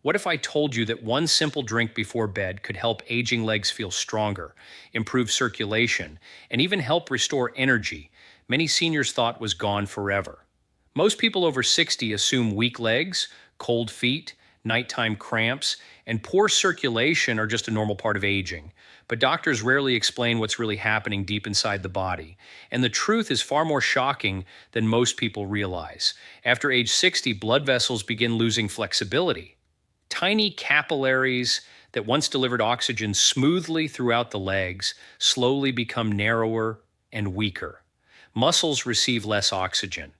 What if I told you that one simple drink before bed could help aging legs feel stronger, improve circulation, and even help restore energy many seniors thought was gone forever? Most people over 60 assume weak legs, cold feet, nighttime cramps, and poor circulation are just a normal part of aging. But doctors rarely explain what's really happening deep inside the body. And the truth is far more shocking than most people realize. After age 60, blood vessels begin losing flexibility. Tiny capillaries that once delivered oxygen smoothly throughout the legs slowly become narrower and weaker. Muscles receive less oxygen.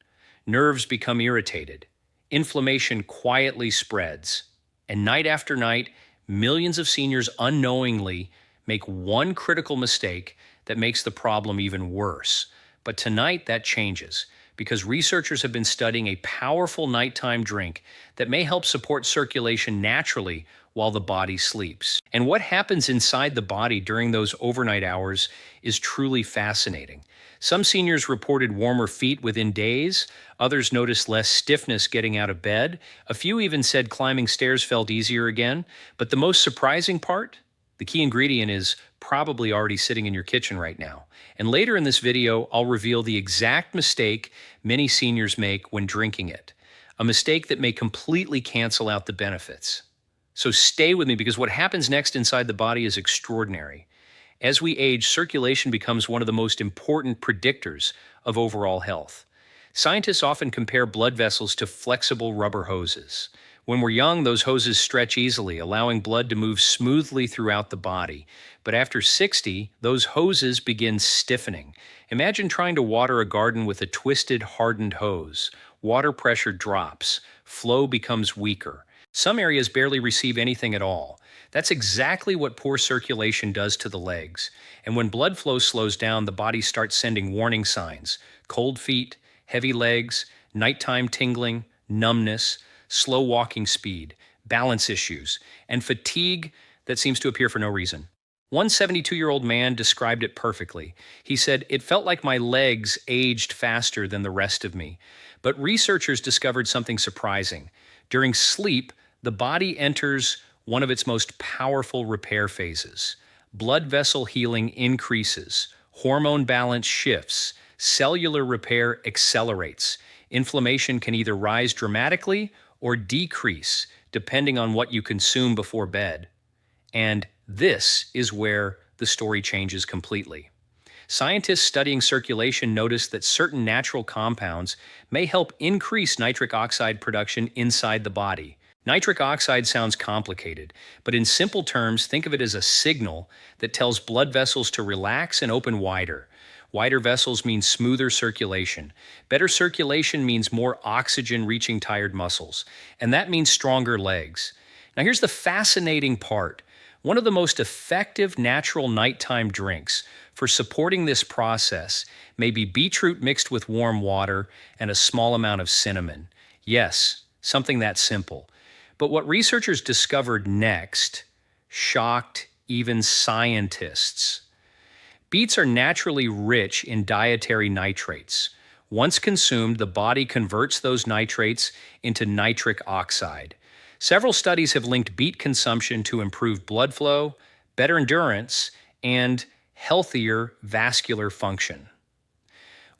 Nerves become irritated. Inflammation quietly spreads. And night after night, millions of seniors unknowingly make one critical mistake that makes the problem even worse. But tonight that changes because researchers have been studying a powerful nighttime drink that may help support circulation naturally while the body sleeps. And what happens inside the body during those overnight hours is truly fascinating. Some seniors reported warmer feet within days, others noticed less stiffness getting out of bed, a few even said climbing stairs felt easier again. But the most surprising part? The key ingredient is probably already sitting in your kitchen right now. And later in this video, I'll reveal the exact mistake many seniors make when drinking it, a mistake that may completely cancel out the benefits. So stay with me because what happens next inside the body is extraordinary. As we age, circulation becomes one of the most important predictors of overall health. Scientists often compare blood vessels to flexible rubber hoses. When we're young, those hoses stretch easily, allowing blood to move smoothly throughout the body. But after 60, those hoses begin stiffening. Imagine trying to water a garden with a twisted, hardened hose. Water pressure drops. Flow becomes weaker. Some areas barely receive anything at all. That's exactly what poor circulation does to the legs. And when blood flow slows down, the body starts sending warning signs: cold feet, heavy legs, nighttime tingling, numbness, slow walking speed, balance issues, and fatigue that seems to appear for no reason. One 72-year-old man described it perfectly. He said, "It felt like my legs aged faster than the rest of me." But researchers discovered something surprising. During sleep, the body enters one of its most powerful repair phases. Blood vessel healing increases, hormone balance shifts, cellular repair accelerates. Inflammation can either rise dramatically or decrease, depending on what you consume before bed. And this is where the story changes completely. Scientists studying circulation noticed that certain natural compounds may help increase nitric oxide production inside the body. Nitric oxide sounds complicated, but in simple terms, think of it as a signal that tells blood vessels to relax and open wider. Wider vessels mean smoother circulation. Better circulation means more oxygen reaching tired muscles. And that means stronger legs. Now here's the fascinating part. One of the most effective natural nighttime drinks for supporting this process may be beetroot mixed with warm water and a small amount of cinnamon. Yes, something that simple. But what researchers discovered next shocked even scientists. Beets are naturally rich in dietary nitrates. Once consumed, the body converts those nitrates into nitric oxide. Several studies have linked beet consumption to improved blood flow, better endurance, and healthier vascular function.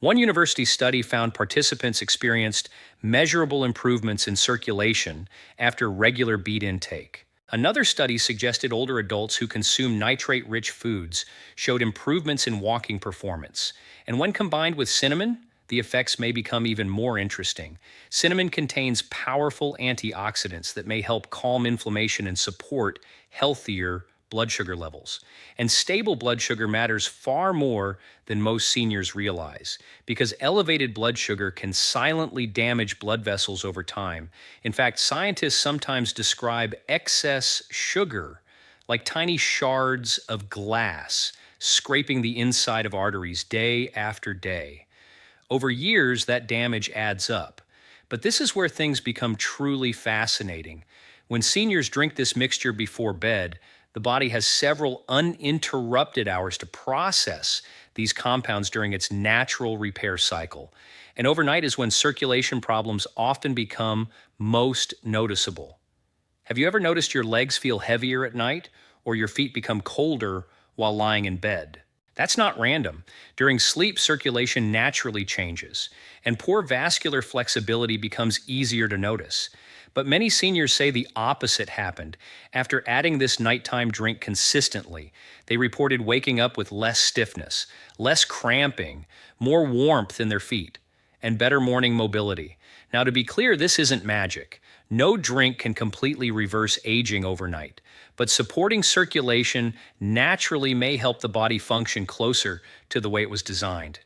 One university study found participants experienced measurable improvements in circulation after regular beet intake. Another study suggested older adults who consume nitrate-rich foods showed improvements in walking performance. And when combined with cinnamon, the effects may become even more interesting. Cinnamon contains powerful antioxidants that may help calm inflammation and support healthier blood sugar levels. And stable blood sugar matters far more than most seniors realize, because elevated blood sugar can silently damage blood vessels over time. In fact, scientists sometimes describe excess sugar like tiny shards of glass scraping the inside of arteries day after day. Over years, that damage adds up. But this is where things become truly fascinating. When seniors drink this mixture before bed, the body has several uninterrupted hours to process these compounds during its natural repair cycle. And overnight is when circulation problems often become most noticeable. Have you ever noticed your legs feel heavier at night or your feet become colder while lying in bed? That's not random. During sleep, circulation naturally changes, and poor vascular flexibility becomes easier to notice. But many seniors say the opposite happened. After adding this nighttime drink consistently, they reported waking up with less stiffness, less cramping, more warmth in their feet, and better morning mobility. Now, to be clear, this isn't magic. No drink can completely reverse aging overnight, but supporting circulation naturally may help the body function closer to the way it was designed.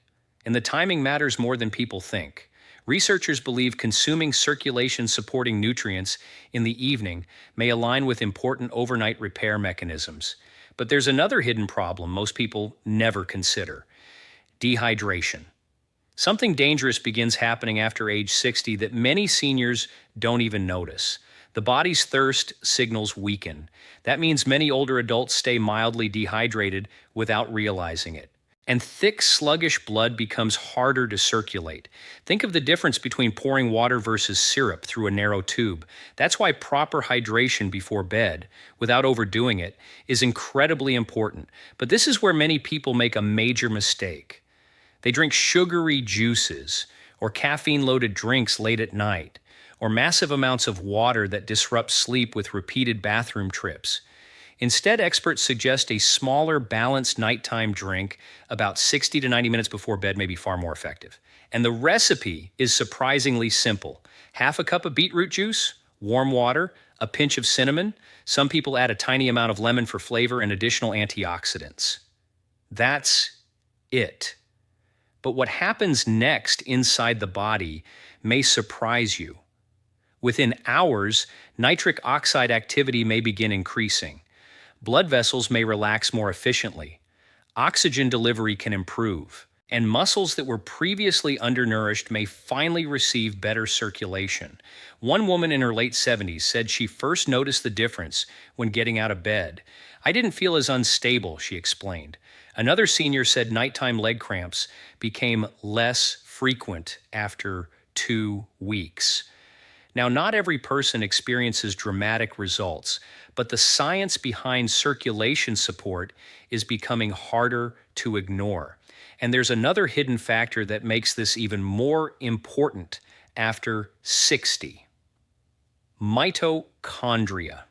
And the timing matters more than people think. Researchers believe consuming circulation supporting nutrients in the evening may align with important overnight repair mechanisms. But there's another hidden problem most people never consider: dehydration. Something dangerous begins happening after age 60 that many seniors don't even notice. The body's thirst signals weaken. That means many older adults stay mildly dehydrated without realizing it. And thick, sluggish blood becomes harder to circulate. Think of the difference between pouring water versus syrup through a narrow tube. That's why proper hydration before bed, without overdoing it, is incredibly important. But this is where many people make a major mistake. They drink sugary juices or caffeine-loaded drinks late at night, or massive amounts of water that disrupt sleep with repeated bathroom trips. Instead, experts suggest a smaller, balanced nighttime drink about 60 to 90 minutes before bed may be far more effective. And the recipe is surprisingly simple. Half a cup of beetroot juice, warm water, a pinch of cinnamon. Some people add a tiny amount of lemon for flavor and additional antioxidants. That's it. But what happens next inside the body may surprise you. Within hours, nitric oxide activity may begin increasing. Blood vessels may relax more efficiently. Oxygen delivery can improve. And muscles that were previously undernourished may finally receive better circulation. One woman in her late 70s said she first noticed the difference when getting out of bed. "I didn't feel as unstable," she explained. Another senior said nighttime leg cramps became less frequent after 2 weeks. Now, not every person experiences dramatic results, but the science behind circulation support is becoming harder to ignore. And there's another hidden factor that makes this even more important after 60: mitochondria.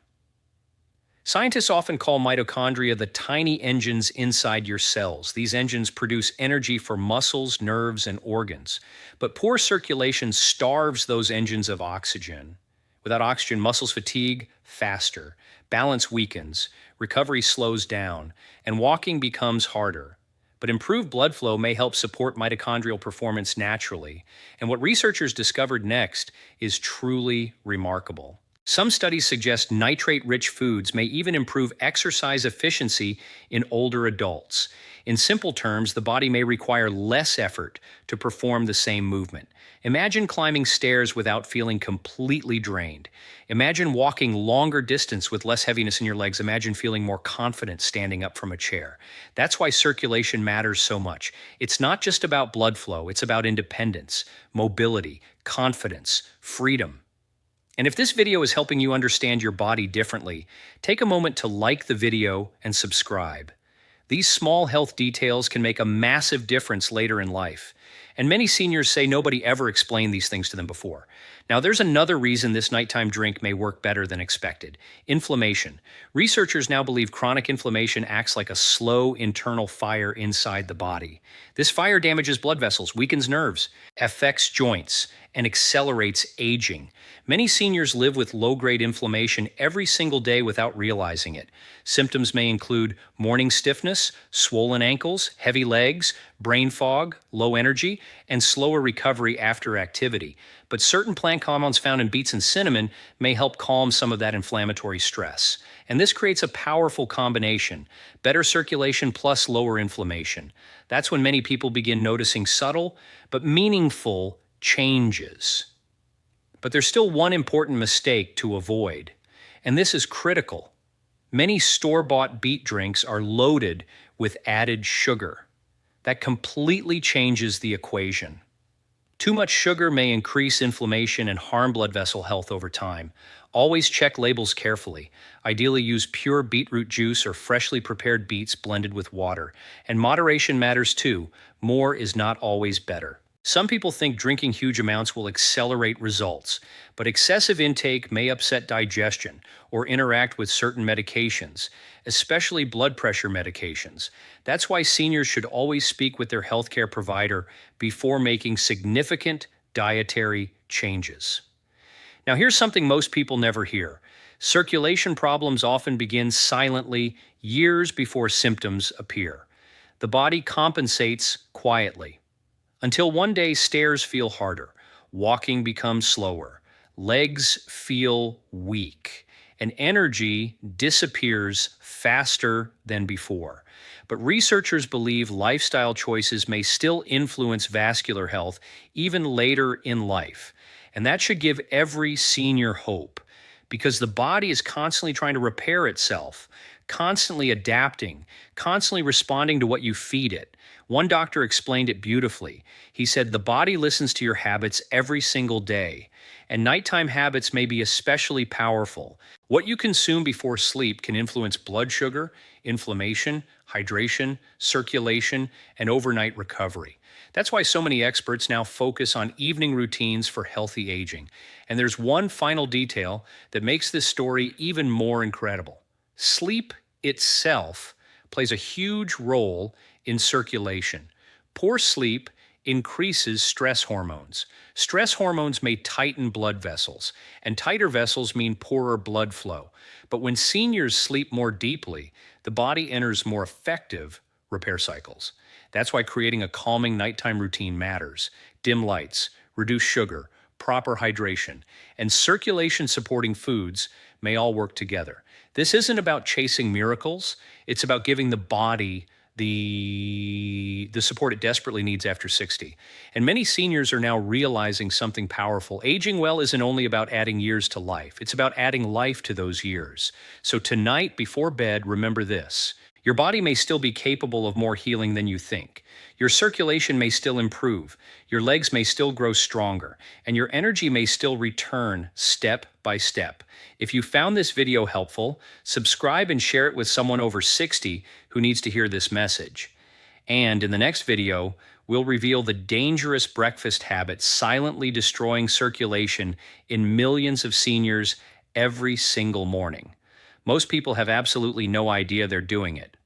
Scientists often call mitochondria the tiny engines inside your cells. These engines produce energy for muscles, nerves, and organs. But poor circulation starves those engines of oxygen. Without oxygen, muscles fatigue faster, balance weakens, recovery slows down, and walking becomes harder. But improved blood flow may help support mitochondrial performance naturally. And what researchers discovered next is truly remarkable. Some studies suggest nitrate-rich foods may even improve exercise efficiency in older adults. In simple terms, the body may require less effort to perform the same movement. Imagine climbing stairs without feeling completely drained. Imagine walking longer distance with less heaviness in your legs. Imagine feeling more confident standing up from a chair. That's why circulation matters so much. It's not just about blood flow, it's about independence, mobility, confidence, freedom. And if this video is helping you understand your body differently, take a moment to like the video and subscribe. These small health details can make a massive difference later in life. And many seniors say nobody ever explained these things to them before. Now, there's another reason this nighttime drink may work better than expected: inflammation. Researchers now believe chronic inflammation acts like a slow internal fire inside the body. This fire damages blood vessels, weakens nerves, affects joints, and accelerates aging. Many seniors live with low-grade inflammation every single day without realizing it. Symptoms may include morning stiffness, swollen ankles, heavy legs, brain fog, low energy, and slower recovery after activity. But certain plant compounds found in beets and cinnamon may help calm some of that inflammatory stress. And this creates a powerful combination: better circulation plus lower inflammation. That's when many people begin noticing subtle but meaningful changes. But there's still one important mistake to avoid, and this is critical. Many store-bought beet drinks are loaded with added sugar. That completely changes the equation. Too much sugar may increase inflammation and harm blood vessel health over time. Always check labels carefully. Ideally, use pure beetroot juice or freshly prepared beets blended with water. And moderation matters too. More is not always better. Some people think drinking huge amounts will accelerate results, but excessive intake may upset digestion or interact with certain medications, especially blood pressure medications. That's why seniors should always speak with their healthcare provider before making significant dietary changes. Now, here's something most people never hear. Circulation problems often begin silently years before symptoms appear. The body compensates quietly until one day stairs feel harder, walking becomes slower, legs feel weak, and energy disappears faster than before. But researchers believe lifestyle choices may still influence vascular health even later in life. And that should give every senior hope because the body is constantly trying to repair itself, constantly adapting, constantly responding to what you feed it. One doctor explained it beautifully. He said, the body listens to your habits every single day, and nighttime habits may be especially powerful. What you consume before sleep can influence blood sugar, inflammation, hydration, circulation, and overnight recovery. That's why so many experts now focus on evening routines for healthy aging. And there's one final detail that makes this story even more incredible. Sleep itself plays a huge role in circulation. Poor sleep increases stress hormones. Stress hormones may tighten blood vessels, and tighter vessels mean poorer blood flow. But when seniors sleep more deeply, the body enters more effective repair cycles. That's why creating a calming nighttime routine matters. Dim lights, reduced sugar, proper hydration, and circulation supporting foods may all work together. This isn't about chasing miracles, it's about giving the body the support it desperately needs after 60. And many seniors are now realizing something powerful. Aging well isn't only about adding years to life, it's about adding life to those years. So tonight, before bed, remember this. Your body may still be capable of more healing than you think. Your circulation may still improve, your legs may still grow stronger, and your energy may still return step by step. If you found this video helpful, subscribe and share it with someone over 60 who needs to hear this message. And in the next video, we'll reveal the dangerous breakfast habit silently destroying circulation in millions of seniors every single morning. Most people have absolutely no idea they're doing it,